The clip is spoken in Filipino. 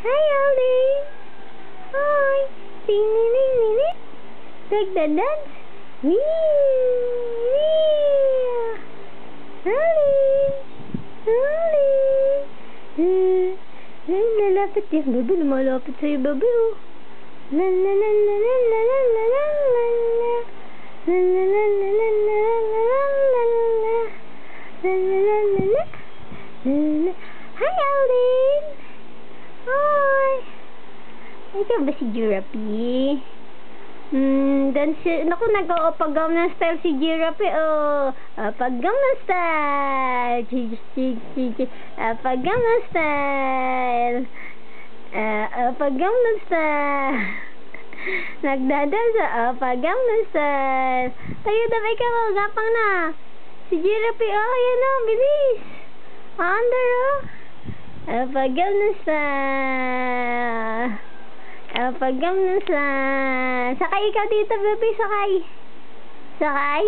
Hi, Alden. Hi. Ding, ding, ding, ding, ding. Take the dance. Wee. Alden. Alden. Lalapit yan, baby. Lumalapit sa'yo, baby, oh. La la la la la la la la la la la. La la la la la la la la la la. La la la la la. Hi, Alden. Hi. Ikaw ba si Giraffe? Naku, nag-o-pagaw ng style si Giraffe, oh. Pagaw ng style. Pagaw ng style. Pagaw ng style. Nagdadansa, pagaw ng style. Tayo na ba ikaw, gapang na. Si Giraffe, oh, yan oh, bilis. Under, oh. Pagaw ng style. Pagaw ng style. Sakay ikaw dito, baby, sakay. Sakay.